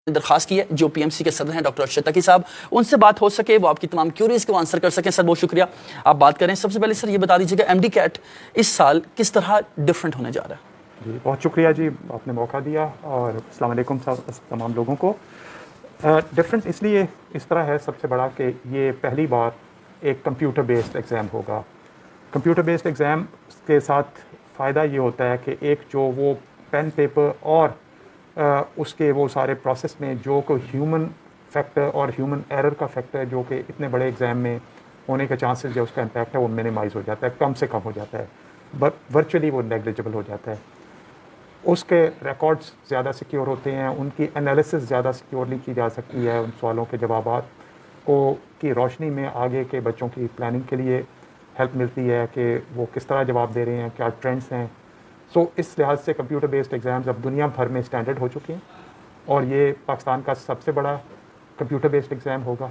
درخواست کی ہے جو پی ایم سی کے صدر ہیں ڈاکٹر ارشد تقی صاحب، ان سے بات ہو سکے، وہ آپ کی تمام کیوریز کو آنسر کر سکیں. سر بہت شکریہ، آپ بات کریں. سب سے پہلے سر یہ بتا دیجیے گا ایم ڈی کیٹ اس سال کس طرح ڈفرینٹ ہونے جا رہا ہے؟ جی بہت شکریہ جی، آپ نے موقع دیا، اور السلام علیکم تمام لوگوں کو. ڈفرینٹ اس لیے اس طرح ہے سب سے بڑا کہ یہ پہلی بار ایک کمپیوٹر بیسڈ ایگزام ہوگا. کمپیوٹر بیسڈ ایگزام کے ساتھ فائدہ یہ ہوتا ہے کہ ایک جو وہ پین پیپر اور اس کے وہ سارے پروسیس میں جو کوئی ہیومن فیکٹر اور ہیومن ایرر کا فیکٹر جو کہ اتنے بڑے ایگزام میں ہونے کے چانسز جو اس کا امپیکٹ ہے وہ منیمائز ہو جاتا ہے، کم سے کم ہو جاتا ہے، ورچولی وہ نیگلیجبل ہو جاتا ہے. اس کے ریکارڈز زیادہ سیکیور ہوتے ہیں، ان کی انالیسس زیادہ سیکیورلی کی جا سکتی ہے، ان سوالوں کے جوابات کو کی روشنی میں آگے کے بچوں کی پلاننگ کے لیے ہیلپ ملتی ہے کہ وہ کس طرح جواب دے رہے ہیں، کیا ٹرینڈز ہیں. سو اس لحاظ سے کمپیوٹر بیسڈ ایگزامز اب دنیا بھر میں اسٹینڈرڈ ہو چکے ہیں، اور یہ پاکستان کا سب سے بڑا کمپیوٹر بیسڈ ایگزام ہوگا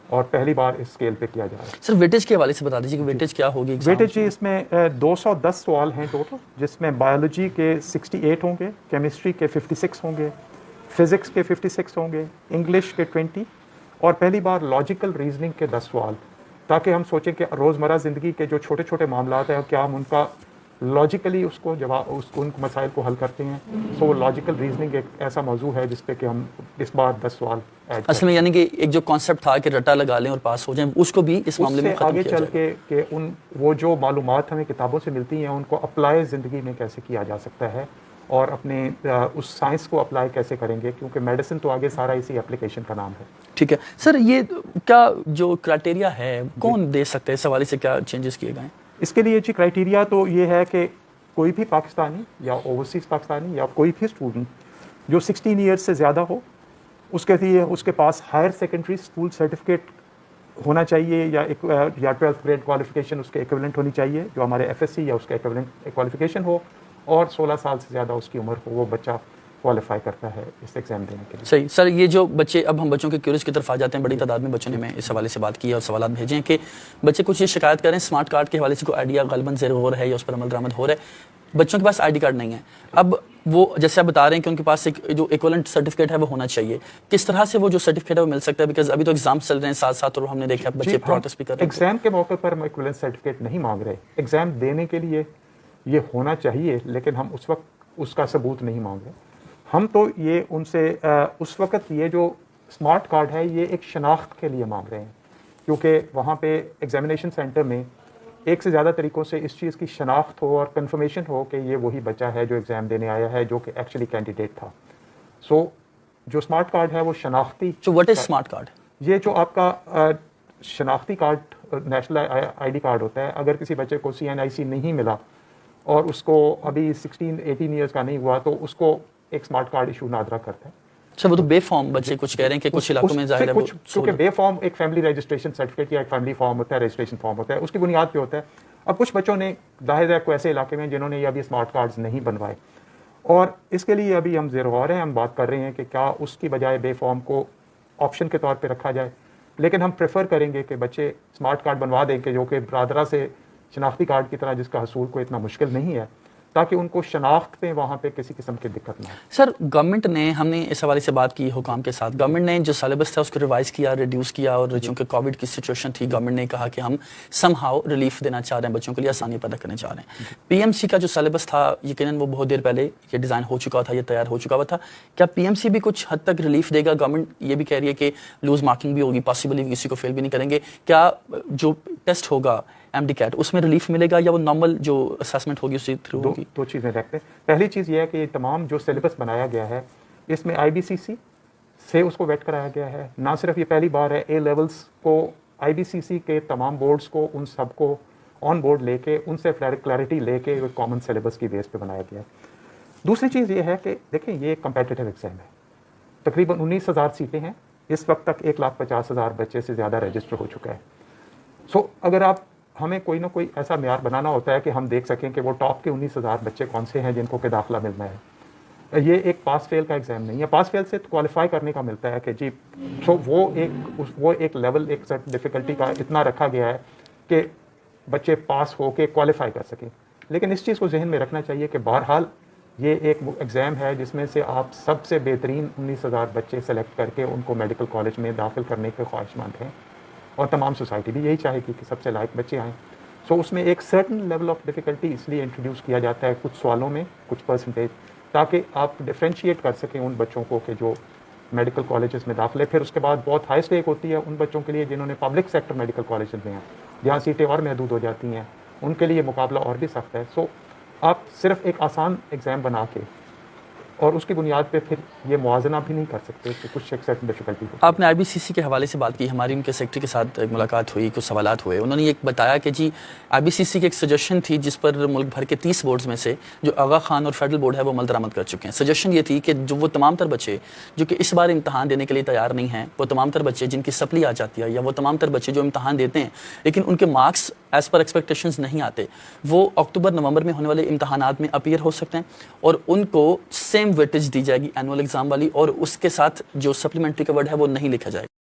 اور پہلی بار اس اسکیل پہ کیا جا رہا ہے. سر ویٹیج کے حوالے سے بتا دیجیے کہ ویٹیج کیا ہوگی؟ ویٹیج جی اس میں 210 سوال ہیں ٹوٹل، جس میں بایولوجی کے 68 ہوں گے، کیمسٹری کے 56 ہوں گے، فزکس کے 56 ہوں گے، انگلش کے 20، اور پہلی بار لاجیکل ریزننگ کے 10 سوال، تاکہ ہم سوچیں کہ روزمرہ زندگی کے جو چھوٹے چھوٹے معاملات ہیں کیا ہم ان کا لاجیکلی اس کو ان مسائل کو حل کرتے ہیں. سو لاجیکل ریزننگ ایک ایسا موضوع ہے جس پہ کہ ہم اس بار 10 سوال ایڈ اصل میں یعنی کہ ایک جو کانسیپٹ تھا کہ رٹا لگا لیں اور پاس ہو جائیں، اس کو بھی اس معاملے میں ختم آگے کیا چل جائے. کے ان وہ جو معلومات ہمیں کتابوں سے ملتی ہیں ان کو اپلائی زندگی میں کیسے کیا جا سکتا ہے، اور اپنے اس سائنس کو اپلائی کیسے کریں گے، کیونکہ میڈیسن تو آگے سارا اسی اپلیکیشن کا نام ہے. ٹھیک ہے سر، یہ کیا جو کرائٹیریا ہے کون دے سکتے ہیں، اس حوالے سے کیا چینجز کیے گئے ہیں؟ اس کے لیے جی کرائٹیریا تو یہ ہے کہ کوئی بھی پاکستانی یا اوورسیز پاکستانی یا کوئی بھی اسٹوڈنٹ جو 16 ایئرس سے زیادہ ہو، اس کے لیے اس کے پاس ہائر سیکنڈری اسکول سرٹیفکیٹ ہونا چاہیے، یا 12th گریڈ کوالیفیکیشن اس کے ایکویولنٹ ہونی چاہیے جو ہمارے ایف ایس سی یا اس کے ایکویولنٹ کوالیفیکیشن ہو، اور 16 سال سے زیادہ اس کی عمر ہو، وہ بچہ کوالیفائی کرتا ہے اس ایگزام دینے کے لیے. صحیح سر، یہ جو بچے اب ہم بچوں کے کیوریز کی طرف آ جاتے ہیں، بڑی تعداد میں بچوں نے میں اس حوالے سے بات کی اور سوالات بھیجے ہیں کہ بچے کچھ یہ شکایت کریں اسمارٹ کارڈ کے حوالے سے کوئی آئیڈیا غالباً زیر غور ہے یا اس پر عمل درآمد ہو رہا ہے. بچوں کے پاس آئی ڈی کارڈ نہیں ہے، اب وہ جیسے آپ بتا رہے ہیں کہ ان کے پاس ایک جو ایکویولنٹ سرٹیفکیٹ ہے وہ ہونا چاہیے، کس طرح سے وہ جو سرٹیفکیٹ ہے وہ مل سکتا ہے؟ بیکاز ابھی تو ایگزام چل رہے ہیں ساتھ ساتھ، اور ہم نے دیکھا بچے پروٹیسٹ بھی کر رہے ہیں. ایگزام کے موقع پر ہم ایکویولنٹ سرٹیفکیٹ نہیں مانگ رہے، ایگزام دینے کے لیے یہ ہونا چاہیے، لیکن ہم اس وقت اس کا ثبوت نہیں مانگ رہے. ہم تو یہ ان سے اس وقت یہ جو اسمارٹ کارڈ ہے یہ ایک شناخت کے لیے مانگ رہے ہیں، کیونکہ وہاں پہ ایگزامینیشن سینٹر میں ایک سے زیادہ طریقوں سے اس چیز کی شناخت ہو اور کنفرمیشن ہو کہ یہ وہی بچہ ہے جو ایگزام دینے آیا ہے، جو کہ ایکچولی کینڈیڈیٹ تھا. سو جو اسمارٹ کارڈ ہے وہ شناختی. So what is smart card? یہ جو آپ کا شناختی card national I D card ہوتا ہے، اگر کسی بچے کو CNIC نہیں ملا اور اس کو ابھی 18 ایئرس کا نہیں ہوا تو اس کو ایک اسمارٹ کارڈ ایشو نادرا کرتا ہے. اچھا، وہ تو بے فارم بچے کچھ کہہ رہے ہیں کہ کچھ علاقوں میں ظاہر ہے وہ کیونکہ بے فارم ایک فیملی رجسٹریشن سرٹیفکیٹ یا ایک فیملی فارم ہوتا ہے، رجسٹریشن فارم ہوتا ہے، اس کی بنیاد پہ ہوتا ہے. اب کچھ بچوں نے ظاہر ہے کوئی ایسے علاقے میں جنہوں نے یہ ابھی اسمارٹ کارڈز نہیں بنوائے، اور اس کے لیے ابھی ہم زیر غور ہیں، ہم بات کر رہے ہیں کہ کیا اس کی بجائے بے فارم کو آپشن کے طور پہ رکھا جائے. لیکن ہم پریفر کریں گے کہ بچے اسمارٹ کارڈ بنوا دیں کہ جو کہ برادرہ سے شناختی کارڈ کی طرح جس کا حصول کو اتنا مشکل نہیں ہے، تاکہ ان کو شناخت پہ وہاں پہ کسی قسم کی دقت نہ ہو. سر گورنمنٹ نے، ہم نے اس حوالے سے بات کی حکام کے ساتھ، گورنمنٹ نے جو سلیبس تھا اس کو ریوائز کیا، ریڈیوس کیا، اور چونکہ کووڈ کی سچویشن تھی گورنمنٹ نے کہا کہ ہم سم ہاؤ ریلیف دینا چاہ رہے ہیں، بچوں کے لیے آسانی پیدا کرنا چاہ رہے ہیں. پی ایم سی کا جو سلیبس تھا یقیناً وہ بہت دیر پہلے یہ ڈیزائن ہو چکا تھا، یہ تیار ہو چکا ہوا تھا. کیا پی ایم سی بھی کچھ حد تک ریلیف دے گا؟ گورنمنٹ یہ بھی کہہ رہی ہے کہ لوز مارکنگ بھی ہوگی، پاسبلی کسی کو فیل بھی نہیں کریں گے. کیا جو ٹیسٹ ہوگا ایم ڈی کیٹ اس میں ریلیف ملے گا، یا وہ نارمل جو اسیسمنٹ ہوگی اسی تھرو ہوگی؟ دو چیزیں دیکھتے ہیں. پہلی چیز یہ ہے کہ یہ تمام جو سلیبس بنایا گیا ہے اس میں IBCC سے اس کو ویٹ کرایا گیا ہے. نہ صرف یہ پہلی بار ہے، اے لیولز کو IBCC کے تمام بورڈز کو ان سب کو آن بورڈ لے کے ان سے کلیئرٹی لے کے کامن سلیبس کی بیس پہ بنایا گیا ہے. دوسری چیز یہ ہے کہ دیکھیں یہ ایک کمپیٹیٹیو ایگزام ہے، تقریباً 19,000 سیٹیں ہیں، اس وقت تک 1,50,000 بچے سے زیادہ رجسٹر ہو چکا ہے. سو اگر آپ ہمیں کوئی نہ کوئی ایسا معیار بنانا ہوتا ہے کہ ہم دیکھ سکیں کہ وہ ٹاپ کے 19,000 بچے کون سے ہیں جن کو کہ داخلہ ملنا ہے. یہ ایک پاس فیل کا ایگزام نہیں ہے، پاس فیل سے کوالیفائی کرنے کا ملتا ہے کہ جی. سو وہ ایک لیول ایک سرٹن ڈیفیکلٹی کا اتنا رکھا گیا ہے کہ بچے پاس ہو کے کوالیفائی کر سکیں. لیکن اس چیز کو ذہن میں رکھنا چاہیے کہ بہرحال یہ ایک ایگزام ہے جس میں سے آپ سب سے بہترین 19,000 بچے سلیکٹ کر کے ان کو میڈیکل کالج میں داخل کرنے کے خواہش مند ہیں، اور تمام سوسائٹی بھی یہی چاہے گی کہ سب سے لائق بچے آئیں. سو اس میں ایک سرٹن لیول آف ڈیفیکلٹی اس لیے انٹروڈیوس کیا جاتا ہے کچھ سوالوں میں، کچھ پرسنٹیج، تاکہ آپ ڈفرینشیٹ کر سکیں ان بچوں کو کہ جو میڈیکل کالجز میں داخلے. پھر اس کے بعد بہت ہائی اسٹیک ہوتی ہے ان بچوں کے لیے جنہوں نے پبلک سیکٹر میڈیکل کالجز میں ہیں، جہاں سیٹیں اور محدود ہو جاتی ہیں، ان کے لیے مقابلہ اور بھی سخت ہے. سو آپ صرف ایک آسان ایگزام بنا کے اور اس کی بنیاد پہ پھر یہ موازنہ بھی نہیں کر سکتے کہ کچھ ایک سرٹن ڈیفیکلٹی ہوتی ہے. آپ نے آئی بی سی سی کے حوالے سے بات کی، ہماری ان کے سیکٹری کے ساتھ ایک ملاقات ہوئی، کچھ سوالات ہوئے. انہوں نے یہ بتایا کہ جی آئی بی سی سی کی ایک سجیشن تھی جس پر ملک بھر کے 30 بورڈز میں سے جو آغا خان اور فیڈرل بورڈ ہے وہ عمل درآمد کر چکے ہیں. سجیشن یہ تھی کہ جو وہ تمام تر بچے جو کہ اس بار امتحان دینے کے لیے تیار نہیں ہیں، وہ تمام تر بچے جن کی سپلی آ جاتی ہے، یا وہ تمام تر بچے جو امتحان دیتے ہیں لیکن ان کے مارکس ایز پر ایکسپیکٹیشنز نہیں آتے، وہ اکتوبر نومبر میں ہونے والے امتحانات میں اپیئر ہو سکتے ہیں، اور ان کو سیم ویٹیج دی جائے گی اینول ایگزام والی، اور اس کے ساتھ جو سپلیمنٹری کا ورڈ ہے وہ نہیں لکھا جائے گا.